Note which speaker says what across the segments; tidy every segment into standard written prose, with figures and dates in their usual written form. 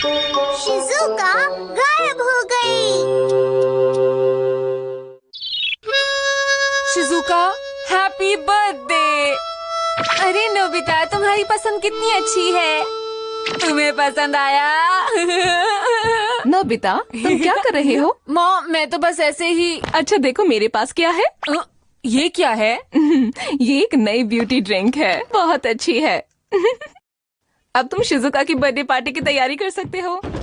Speaker 1: Shizuka गायब हो गई।
Speaker 2: Shizuka, happy birthday. अरे नोबिता, तुम्हारी पसंद कितनी अच्छी है। तुम्हें पसंद आया?
Speaker 3: नोबिता, तुम क्या कर रहे हो?
Speaker 2: मॉम, मैं तो बस ऐसे ही।
Speaker 3: अच्छा देखो मेरे पास क्या है।
Speaker 2: ये क्या है?
Speaker 3: ये एक नई ब्यूटी ड्रिंक है, बहुत अच्छी है। अब तुम शिजुका की बर्थडे पार्टी की तैयारी कर सकते हो।
Speaker 2: क्या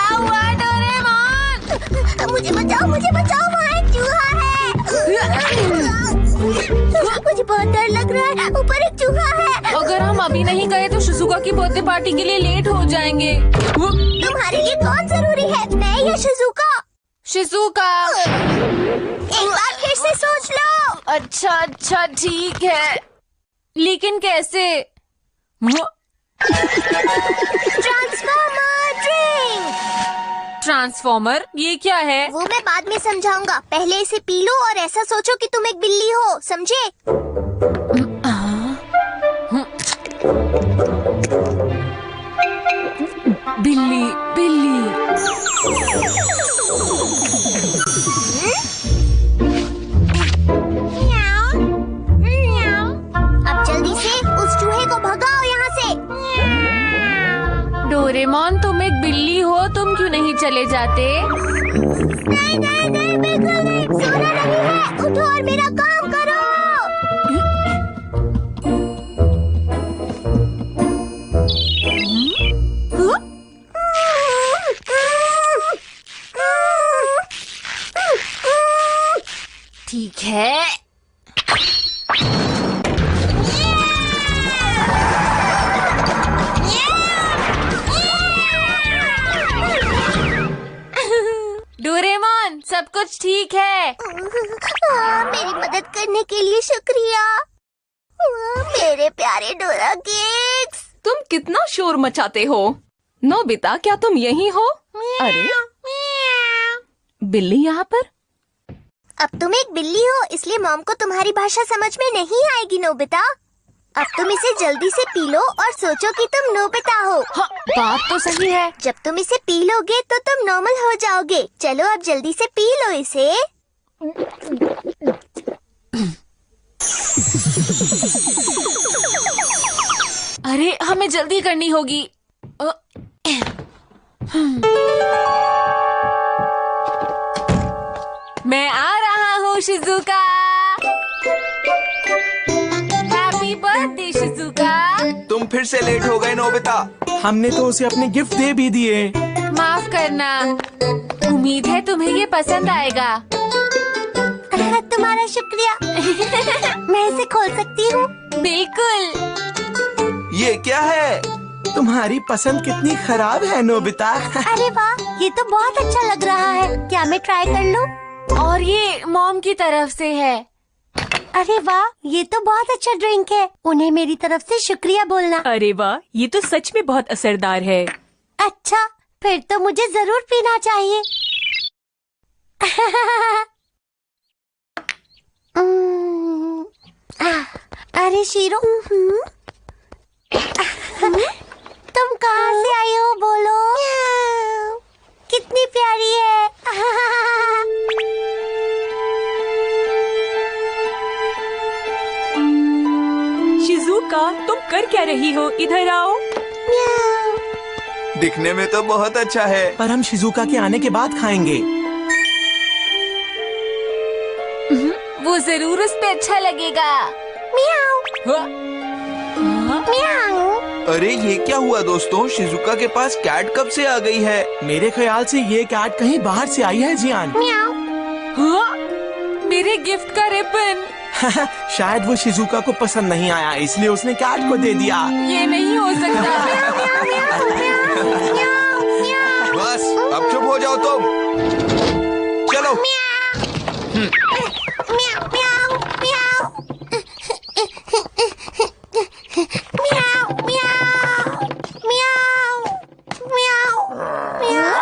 Speaker 2: हुआ डोरेमोन?
Speaker 1: मुझे बचाओ, वहाँ एक चूहा है। मुझे बहुत डर लग रहा है, ऊपर एक चूहा है।
Speaker 2: अगर हम अभी नहीं गए तो शिजुका की बर्थडे पार्टी के लिए लेट हो जाएंगे।
Speaker 1: तुम्हारे लिए कौन जरूरी है, मैं या शिजुका?
Speaker 2: शिजुका।
Speaker 1: एक बार फिर से सोच लो।
Speaker 2: अच्छा ठीक है, लेकिन कैसे?
Speaker 1: Transformer drink.
Speaker 2: ट्रांसफॉर्मर? ये क्या है?
Speaker 1: वो मैं बाद में समझाऊंगा, पहले इसे पी लो और ऐसा सोचो कि तुम एक बिल्ली हो, समझे?
Speaker 2: बिल्ली बिल्ली।
Speaker 1: अब जल्दी से उस चूहे को भगाओ यहाँ से।
Speaker 2: डोरेमोन, तुम एक बिल्ली हो, तुम क्यों नहीं चले जाते?
Speaker 1: नहीं, बिल्कुल नहीं। सोने लगी है, उठो और मेरा काम करो।
Speaker 2: ठीक है। डोरेमोन, सब कुछ ठीक है?
Speaker 1: मेरी मदद करने के लिए शुक्रिया, मेरे प्यारे डोरा केक्स।
Speaker 3: तुम कितना शोर मचाते हो। नोबिता, क्या तुम यहीं हो? अरे बिल्ली यहाँ पर।
Speaker 1: अब तुम एक बिल्ली हो, इसलिए मॉम को तुम्हारी भाषा समझ में नहीं आएगी नोबिता। अब तुम इसे जल्दी से पी लो और सोचो कि तुम नोबिता हो।
Speaker 2: हाँ, बात तो सही है।
Speaker 1: जब तुम इसे पी लोगे तो तुम नॉर्मल हो जाओगे। चलो अब जल्दी से पी लो इसे।
Speaker 2: अरे हमें जल्दी करनी होगी। मैं आ रहा हूँ शिजुका। Happy birthday Shizuka.
Speaker 4: तुम फिर से लेट हो गए नोबिता।
Speaker 5: हमने तो उसे अपने गिफ्ट दे भी दिए।
Speaker 2: माफ करना, उम्मीद है तुम्हें ये पसंद आएगा।
Speaker 1: तुम्हारा शुक्रिया। मैं इसे खोल सकती हूँ?
Speaker 2: बिल्कुल।
Speaker 4: ये क्या है?
Speaker 5: तुम्हारी पसंद कितनी खराब है नोबिता।
Speaker 1: अरे वाह, ये तो बहुत अच्छा लग रहा है। क्या मैं ट्राई कर लूँ?
Speaker 2: और ये मॉम की तरफ से है।
Speaker 1: अरे वाह, ये तो बहुत अच्छा ड्रिंक है। उन्हें मेरी तरफ से शुक्रिया बोलना।
Speaker 3: अरे वाह, ये तो सच में बहुत असरदार है।
Speaker 1: अच्छा, फिर तो मुझे जरूर पीना चाहिए। अरे शीरो, तुम कहाँ से आई हो, बोलो। कितनी प्यारी है।
Speaker 3: शिजुका, तुम कर क्या रही हो? इधर आओ।
Speaker 4: दिखने में तो बहुत अच्छा है।
Speaker 5: पर हम शिजुका के आने के बाद खाएंगे।
Speaker 2: वो जरूर उस पे अच्छा लगेगा।
Speaker 1: म्याऊ म्याऊ।
Speaker 4: अरे ये क्या हुआ दोस्तों? शिजुका के पास कैट कब से आ गई है?
Speaker 5: मेरे ख्याल से ये कैट कहीं बाहर से आई है जियान।
Speaker 1: म्याऊ।
Speaker 2: हाँ? मेरे गिफ्ट का रिबन।
Speaker 5: शायद वो शिजुका को पसंद नहीं आया, इसलिए उसने कैट को दे दिया।
Speaker 2: ये नहीं हो सकता।
Speaker 4: बस अब चुप हो जाओ तुम। चलो।
Speaker 1: म्याऊ म्याऊ म्याऊ म्याऊ म्याऊ म्याऊ म्याऊ।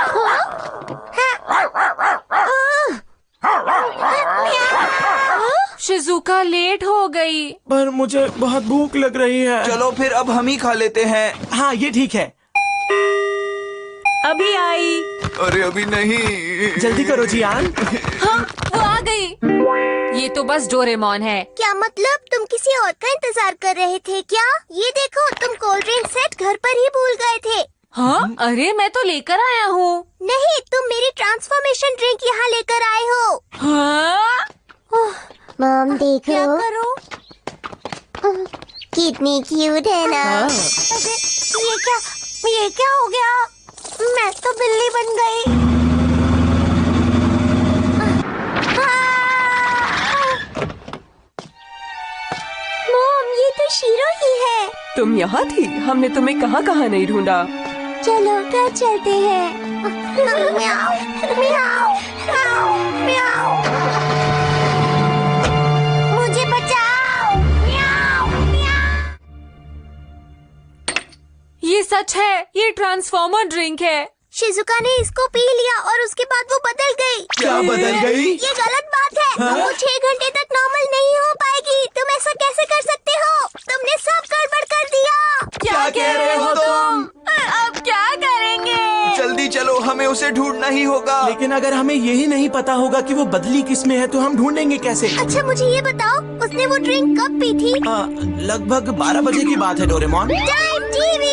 Speaker 2: शिजुका लेट हो गई।
Speaker 5: पर मुझे बहुत भूख लग रही है।
Speaker 4: चलो फिर अब हम ही खा लेते हैं।
Speaker 5: हाँ ये ठीक है।
Speaker 2: अभी आई।
Speaker 4: अरे अभी नहीं।
Speaker 5: जल्दी करो जियान।
Speaker 2: हाँ, वो आ गई। ये तो बस डोरेमोन है।
Speaker 1: क्या मतलब तुम किसी और का इंतजार कर रहे थे क्या? ये देखो तुम कोल्ड ड्रिंक सेट घर पर ही भूल गए थे।
Speaker 2: हाँ, अरे मैं तो लेकर आया हूँ।
Speaker 1: नहीं, तुम मेरी ट्रांसफॉर्मेशन ड्रिंक यहाँ लेकर आए हो।
Speaker 2: हाँ?
Speaker 1: मॉम देखो
Speaker 2: क्या करो?
Speaker 1: कितनी क्यूट है ना।
Speaker 2: अरे,
Speaker 1: ये क्या हो गया? मैं तो बिल्ली बन गई। मॉम ये तो शीरो ही है।
Speaker 3: तुम यहाँ थी? हमने तुम्हें कहाँ कहाँ नहीं ढूंढा।
Speaker 1: चलो घर चलते हैं। म्याऊ, म्याऊ, म्याऊ, म्याऊ। मुझे बचाओ। म्याऊ, म्याऊ।
Speaker 2: ये सच है, ये ट्रांसफॉर्मर ड्रिंक है।
Speaker 1: शिजुका ने इसको पी लिया और उसके बाद वो बदल गई।
Speaker 5: क्या बदल गई?
Speaker 1: ये गलत बात है।
Speaker 5: हाँ?
Speaker 1: वो 6 घंटे तक नॉर्मल नहीं हो पाएगी। तुम ऐसा कैसे कर सकते हो? तुमने सब गड़बड़ कर दिया।
Speaker 5: क्या कह रहे हो तुम?
Speaker 2: अब क्या करेंगे?
Speaker 4: जल्दी चलो, हमें उसे ढूंढना ही होगा।
Speaker 5: लेकिन अगर हमें यही नहीं पता होगा कि वो बदली किसमें है तो हम ढूंढेंगे कैसे?
Speaker 1: अच्छा मुझे ये बताओ, उसने वो ड्रिंक कब पी थी?
Speaker 5: लगभग 12 बजे की बात है Doraemon.
Speaker 1: Time TV.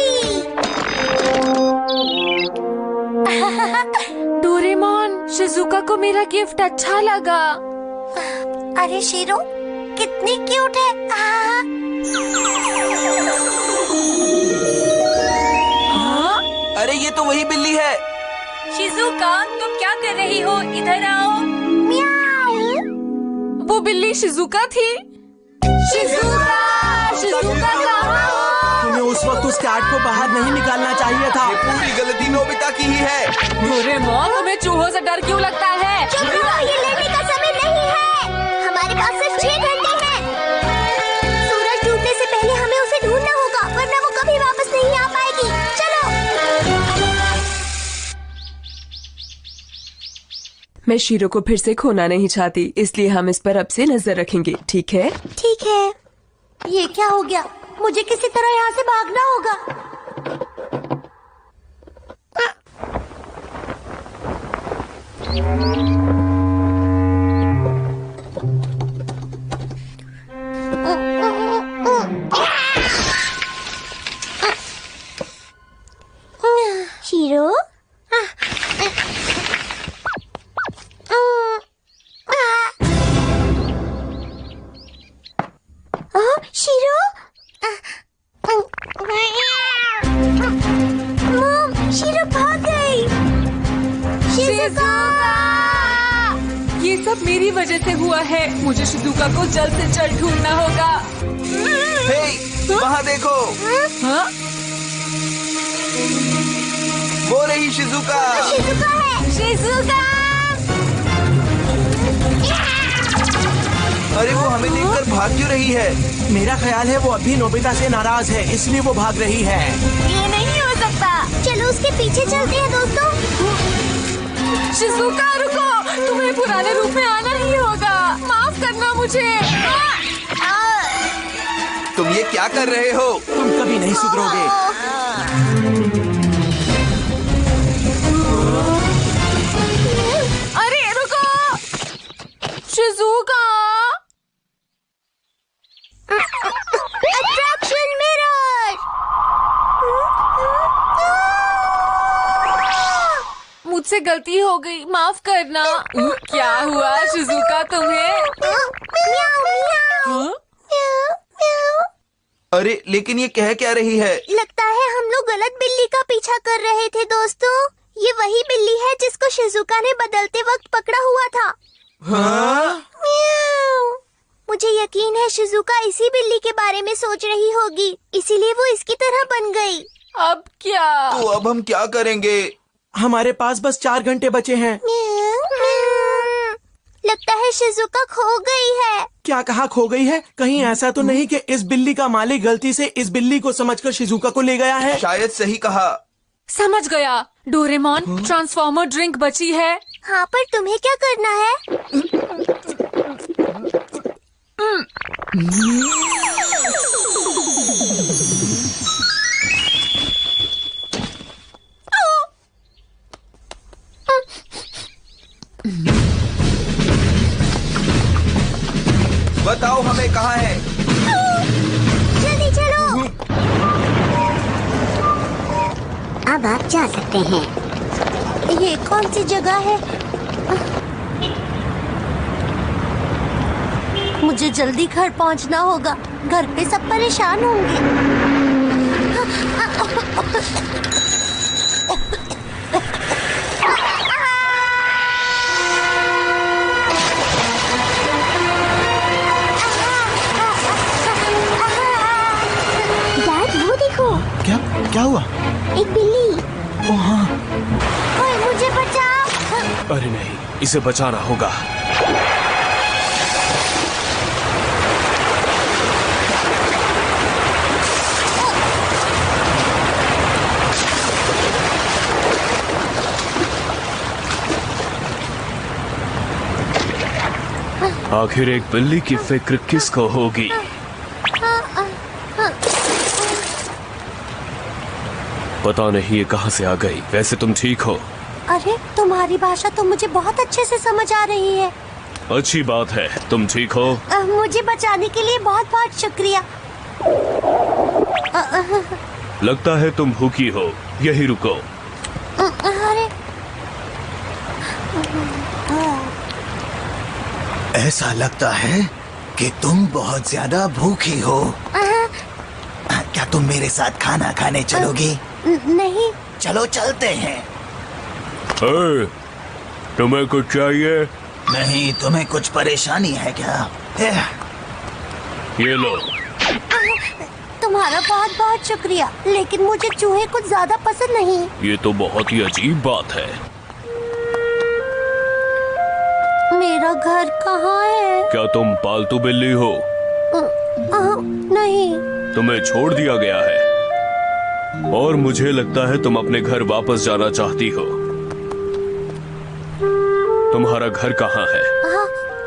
Speaker 2: Doraemon, Shizuka को मेरा गिफ्ट अच्छा लगा।
Speaker 1: अरे शीरो कितनी क्यूट है।
Speaker 2: हाँ?
Speaker 4: अरे ये तो वही बिल्ली है।
Speaker 2: शिजुका, तुम क्या कर रही हो? इधर आओ।
Speaker 1: म्याऊ।
Speaker 2: वो बिल्ली शिजुका थी। शिजुका, शिजुका कहाँ हो?
Speaker 5: तुम्हें उस वक्त उस कैट को बाहर नहीं निकालना चाहिए था।
Speaker 4: ये पूरी गलती नोबिता की ही है।
Speaker 2: डोरेमोन, तुम्हें चूहों से डर क्यों लगता है?
Speaker 1: चुप रहो, ये लेने का समय नहीं है। हमारे पास सिर्फ 6 घंटे हैं। सूरज टूटने से पहले हमें उसे ढूंढना होगा, वरना वो कभी वापस नहीं आ पाएगी। चलो।
Speaker 3: मैं शीरो को फिर से खोना नहीं चाहती, इसलिए हम इस पर अब से नजर रखेंगे, ठीक है?
Speaker 1: ठीक है। ये क्या हो गया? मुझे किसी तरह यहाँ से भागना होगा। शीरो? शीरो? मॉम, शीरो भाग गई। शिजुका!
Speaker 2: ये सब मेरी वजह से हुआ है। मुझे शिजुका को जल्द से जल्द ढूंढना होगा।
Speaker 4: हे, वहाँ देखो,
Speaker 2: हाँ?
Speaker 4: वो रही शिजुका।
Speaker 1: शिजुका है। शिजुका!
Speaker 4: अरे वो हमें देखकर भाग क्यों रही है?
Speaker 5: मेरा ख्याल है वो अभी नोबिता से नाराज है, इसलिए वो भाग रही है।
Speaker 1: ये नहीं हो सकता। चलो उसके पीछे चलते हैं दोस्तों।
Speaker 2: शिजुका रुको, तुम्हें पुराने रूप में आना ही होगा। माफ करना मुझे।
Speaker 4: तुम ये क्या कर रहे हो?
Speaker 5: तुम कभी नहीं सुधरोगे।
Speaker 2: अरे रुको, शिजुका।
Speaker 1: Attraction mirror.
Speaker 2: मुझसे गलती हो गई, माफ करना। क्या हुआ शिजुका तुम्हें?
Speaker 1: म्याऊ, म्याऊ,
Speaker 2: हाँ?
Speaker 1: म्याऊ, म्याऊ।
Speaker 4: अरे लेकिन ये कह क्या रही है?
Speaker 1: लगता है हम लोग गलत बिल्ली का पीछा कर रहे थे दोस्तों। ये वही बिल्ली है जिसको शिजुका ने बदलते वक्त पकड़ा हुआ था।
Speaker 4: हाँ?
Speaker 1: म्याऊ। मुझे यकीन है शिजुका इसी बिल्ली के बारे में सोच रही होगी, इसीलिए वो इसकी तरह बन गई।
Speaker 2: अब क्या?
Speaker 4: तो अब हम क्या करेंगे?
Speaker 5: हमारे पास बस 4 घंटे बचे हैं।
Speaker 1: लगता है शिजुका खो गई है।
Speaker 5: क्या कहा खो गई है? कहीं ऐसा तो नहीं कि इस बिल्ली का मालिक गलती से इस बिल्ली को समझकर शिजुका को ले गया है?
Speaker 4: शायद सही कहा।
Speaker 2: समझ गया। डोरेमोन, ट्रांसफॉर्मर ड्रिंक बची है।
Speaker 1: हाँ, पर तुम्हें क्या करना है?
Speaker 4: बताओ हमें कहाँ है?
Speaker 1: जल्दी चलो। अब आप जा सकते हैं। ये कौन सी जगह है? मुझे जल्दी घर पहुंचना होगा। घर पे सब परेशान होंगे। डैड, वो देखो,
Speaker 5: क्या क्या हुआ?
Speaker 1: एक बिल्ली।
Speaker 5: ओ हाँ।
Speaker 1: ओए, मुझे बचाओ।
Speaker 5: अरे नहीं, इसे बचाना होगा।
Speaker 6: आखिर एक बिल्ली की फिक्र किसको होगी? पता नहीं ये कहां से आ गई। वैसे तुम ठीक हो?
Speaker 1: अरे, तुम्हारी भाषा तो मुझे बहुत अच्छे से समझ आ रही है।
Speaker 6: अच्छी बात है। तुम ठीक हो?
Speaker 1: मुझे बचाने के लिए बहुत बहुत शुक्रिया।
Speaker 6: लगता है तुम भूखी हो। यही रुको।
Speaker 1: अरे,
Speaker 7: ऐसा लगता है कि तुम बहुत ज्यादा भूखी हो। क्या तुम मेरे साथ खाना खाने चलोगी?
Speaker 1: नहीं।
Speaker 7: चलो चलते हैं।
Speaker 6: तुम्हें कुछ चाहिए?
Speaker 7: नहीं, तुम्हें कुछ परेशानी है क्या?
Speaker 6: ये लो।
Speaker 1: तुम्हारा बहुत बहुत शुक्रिया, लेकिन मुझे चूहे कुछ ज्यादा पसंद नहीं।
Speaker 6: ये तो बहुत ही अजीब बात है।
Speaker 1: मेरा घर कहाँ है?
Speaker 6: क्या तुम पालतू बिल्ली हो?
Speaker 1: नहीं।
Speaker 6: तुम्हें छोड़ दिया गया है और मुझे लगता है तुम अपने घर वापस जाना चाहती हो। तुम्हारा घर कहाँ है?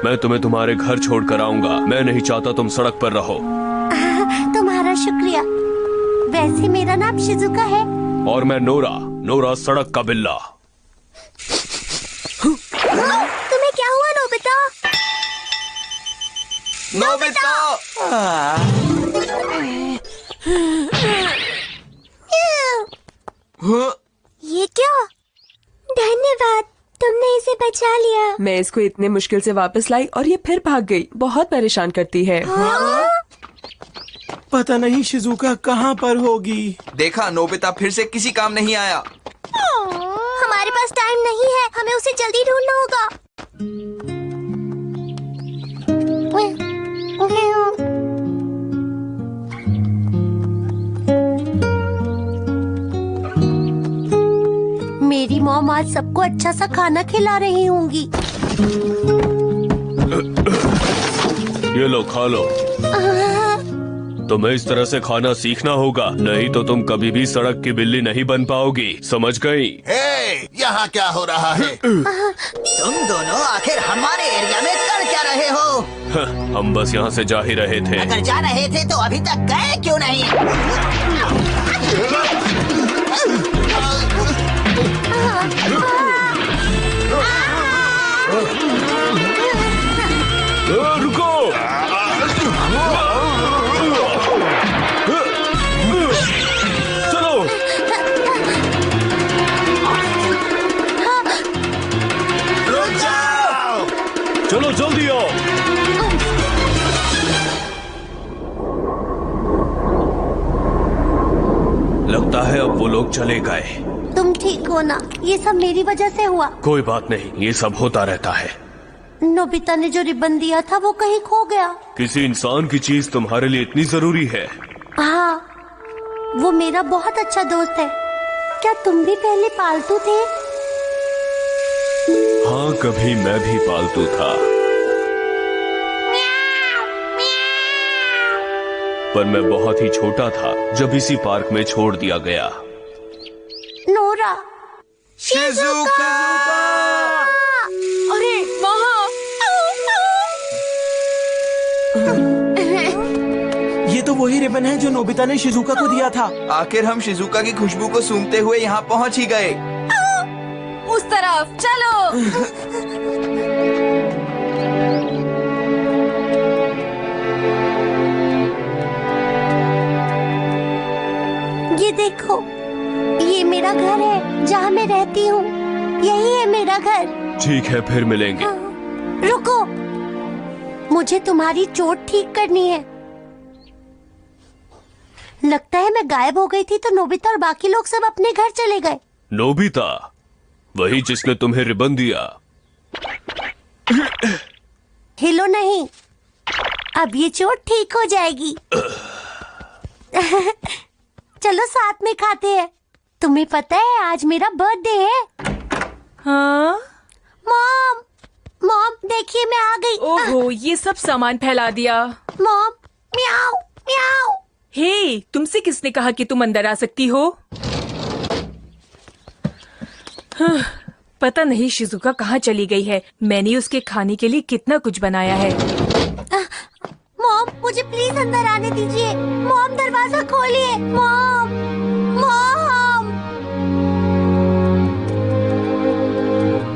Speaker 6: मैं तुम्हें तुम्हारे घर छोड़कर आऊंगा। मैं नहीं चाहता तुम सड़क पर रहो।
Speaker 1: तुम्हारा शुक्रिया। वैसे मेरा नाम शिजुका है।
Speaker 6: और मैं नोरा। नोरा सड़क का बिल्ला।
Speaker 1: तुम्हें क्या हुआ नोबिता?
Speaker 4: नोबिता!
Speaker 1: ये क्या? धन्यवाद, तुमने इसे बचा लिया।
Speaker 3: मैं इसको इतने मुश्किल से वापस लाई और ये फिर भाग गई। बहुत परेशान करती है।
Speaker 5: पता नहीं शिजुका कहाँ पर होगी।
Speaker 4: देखा, नोबिता फिर से किसी काम नहीं आया।
Speaker 1: हमारे पास टाइम नहीं है, हमें उसे जल्दी ढूंढना होगा। मेरी मॉम आज सबको अच्छा सा खाना खिला रही होंगी।
Speaker 6: ये लो, खा लो। तुम्हें इस तरह से खाना सीखना होगा, नहीं तो तुम कभी भी सड़क की बिल्ली नहीं बन पाओगी। समझ गई?
Speaker 7: यहाँ क्या हो रहा है? तुम दोनों आखिर हमारे एरिया में कर क्या रहे हो?
Speaker 6: हम बस यहाँ से जा ही रहे थे।
Speaker 7: अगर जा रहे थे तो अभी तक गए क्यों नहीं?
Speaker 6: रुको! चलो!
Speaker 7: रुक जाओ!
Speaker 6: चलो जल्दी आओ। लगता है अब वो लोग चले गए।
Speaker 1: तुम ठीक हो ना? ये सब मेरी वजह से हुआ।
Speaker 6: कोई बात नहीं, ये सब होता रहता है।
Speaker 1: नोबिता ने जो रिबन दिया था वो कहीं खो गया।
Speaker 6: किसी इंसान की चीज तुम्हारे लिए इतनी जरूरी है?
Speaker 1: हाँ, वो मेरा बहुत अच्छा दोस्त है। क्या तुम भी पहले पालतू थे?
Speaker 6: हाँ, कभी मैं भी पालतू था, पर मैं बहुत ही छोटा था जब इसी पार्क में छोड़ दिया गया।
Speaker 1: नोरा।
Speaker 4: शिजुका!
Speaker 2: अरे वहाँ!
Speaker 5: ये तो वही रिबन है जो नोबिता ने शिजुका को दिया था।
Speaker 4: आखिर हम शिजुका की खुशबू को सूंघते हुए यहाँ पहुँच ही गए।
Speaker 2: उस तरफ चलो।
Speaker 1: ये देखो, ये मेरा घर है जहाँ मैं रहती हूँ। यही है मेरा घर।
Speaker 6: ठीक है, फिर मिलेंगे।
Speaker 1: रुको, मुझे तुम्हारी चोट ठीक करनी है। लगता है मैं गायब हो गई थी तो नोबिता और बाकी लोग सब अपने घर चले गए।
Speaker 6: नोबिता, वही जिसने तुम्हें रिबन दिया।
Speaker 1: हिलो नहीं, अब ये चोट ठीक हो जाएगी। चलो साथ में खाते हैं। तुम्हें पता है आज मेरा बर्थडे है।
Speaker 3: हाँ?
Speaker 1: मॉम, मॉम देखिए मैं आ गई।
Speaker 3: ओहो, ये सब सामान फैला दिया।
Speaker 1: मॉम, म्याऊ म्याऊ।
Speaker 3: हे, तुमसे किसने कहा कि तुम अंदर आ सकती हो? हाँ, पता नहीं शिजुका कहाँ चली गई है। मैंने उसके खाने के लिए कितना कुछ बनाया है।
Speaker 1: मॉम, मुझे प्लीज अंदर आने दीजिए। मॉम, दरवाजा खोलिए। Mom, mom.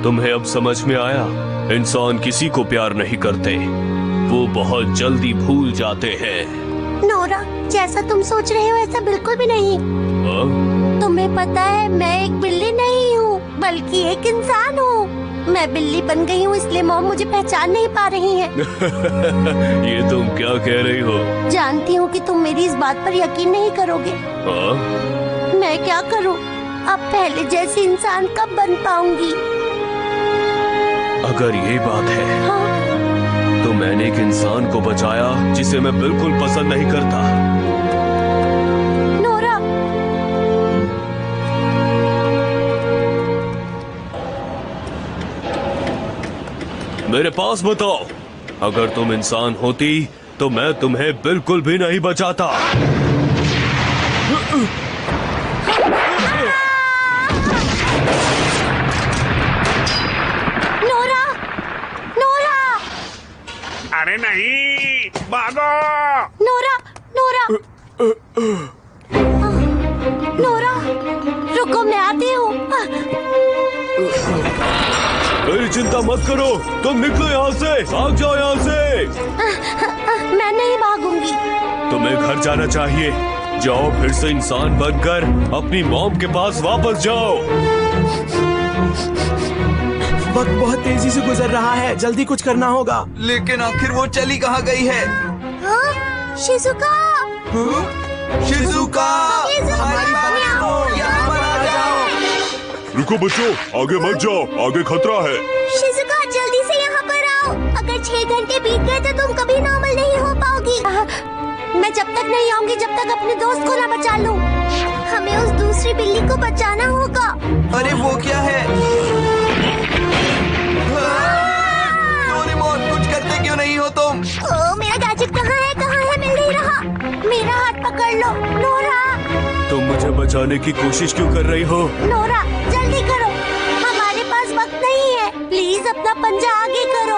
Speaker 6: तुम्हें अब समझ में आया? इंसान किसी को प्यार नहीं करते, वो बहुत जल्दी भूल जाते हैं।
Speaker 1: नोरा, जैसा तुम सोच रहे हो ऐसा बिल्कुल भी नहीं। तुम्हें पता है मैं एक बिल्ली नहीं हूँ बल्कि एक इंसान हूँ। मैं बिल्ली बन गई हूँ इसलिए मॉम मुझे पहचान नहीं पा रही है।
Speaker 6: ये तुम क्या कह रही हो?
Speaker 1: जानती हूँ कि तुम मेरी इस बात पर यकीन नहीं करोगे। मैं क्या करूँ? अब पहले जैसी इंसान कब बन पाऊंगी?
Speaker 6: अगर ये बात है,
Speaker 1: हाँ?
Speaker 6: तो मैंने एक इंसान को बचाया जिसे मैं बिल्कुल पसंद नहीं करता।
Speaker 1: नोरा,
Speaker 6: मेरे पास बताओ, अगर तुम इंसान होती तो मैं तुम्हें बिल्कुल भी नहीं बचाता।
Speaker 1: नोरा, नोरा,
Speaker 8: अरे नहीं, भागो।
Speaker 1: नोरा, नोरा, नोरा, रुको मैं आती हूँ।
Speaker 6: मेरी चिंता मत करो, तुम निकलो यहाँ से, भाग जाओ यहाँ से।
Speaker 1: मैं नहीं भागूंगी।
Speaker 6: तुम्हें घर जाना चाहिए। जाओ, फिर से इंसान बनकर अपनी मॉम के पास वापस जाओ।
Speaker 5: वक्त बहुत तेजी से गुजर रहा है, जल्दी कुछ करना होगा।
Speaker 4: लेकिन आखिर वो चली कहाँ गई है?
Speaker 1: हाँ? शिजुका,
Speaker 4: शिजुका, हमारी बात सुनो, यहाँ पर आ जाओ।
Speaker 6: रुको बच्चों, आगे मत जाओ, आगे खतरा है।
Speaker 1: शिजुका जल्दी से यहाँ पर आओ। अगर 6 घंटे बीत गए तो तुम कभी नॉर्मल नहीं हो पाओगी। मैं जब तक नहीं आऊंगी जब तक अपने दोस्त को ना बचा लूं। हमें उस दूसरी बिल्ली को बचाना होगा।
Speaker 4: अरे वो क्या है? डोरेमोन, कुछ करते क्यों नहीं हो तुम?
Speaker 1: ओ, मेरा गैजेट कहाँ है? कहाँ है? मिल नहीं रहा। मेरा हाथ पकड़ लो। नोरा,
Speaker 6: तुम मुझे बचाने की कोशिश क्यों कर रही हो?
Speaker 1: नोरा जल्दी करो, हमारे पास वक्त नहीं है। प्लीज अपना पंजा आगे करो।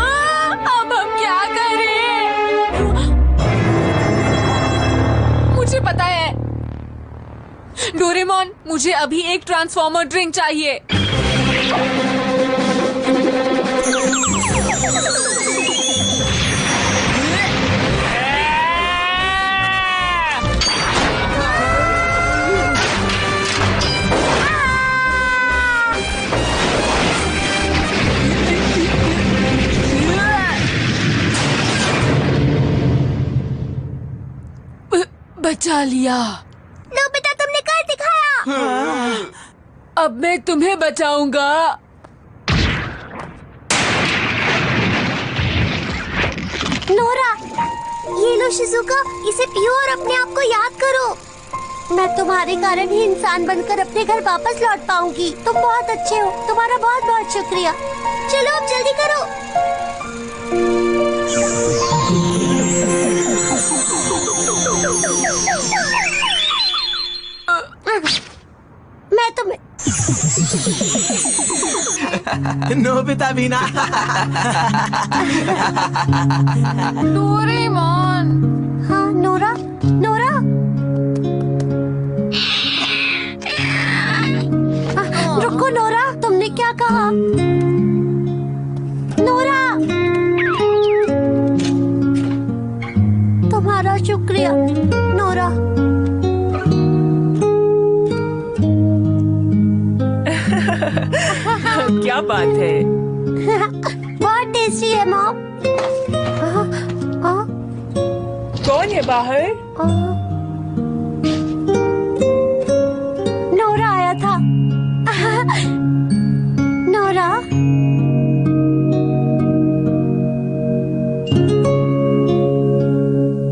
Speaker 2: अब हम क्या करें? मुझे पता है। डोरेमोन, मुझे अभी एक ट्रांसफॉर्मर ड्रिंक चाहिए। बचा लिया।
Speaker 1: नोबिता, तुमने कर दिखाया।
Speaker 2: अब मैं तुम्हें बचाऊंगा।
Speaker 1: नोरा, ये लो शिजुका, इसे पियो और अपने आप को याद करो। मैं तुम्हारे कारण ही इंसान बनकर अपने घर वापस लौट पाऊंगी। तुम बहुत अच्छे हो। तुम्हारा बहुत बहुत शुक्रिया। चलो अब जल्दी करो। मैं तुम्हें
Speaker 5: नोबिता भी ना।
Speaker 2: डोरेमोन।
Speaker 1: हाँ नोरा, नोरा। रुको नोरा, तुमने क्या कहा? नोरा, तुम्हारा शुक्रिया नोरा।
Speaker 3: क्या बात है?
Speaker 1: बहुत टेस्टी है मॉम।
Speaker 3: कौन है बाहर?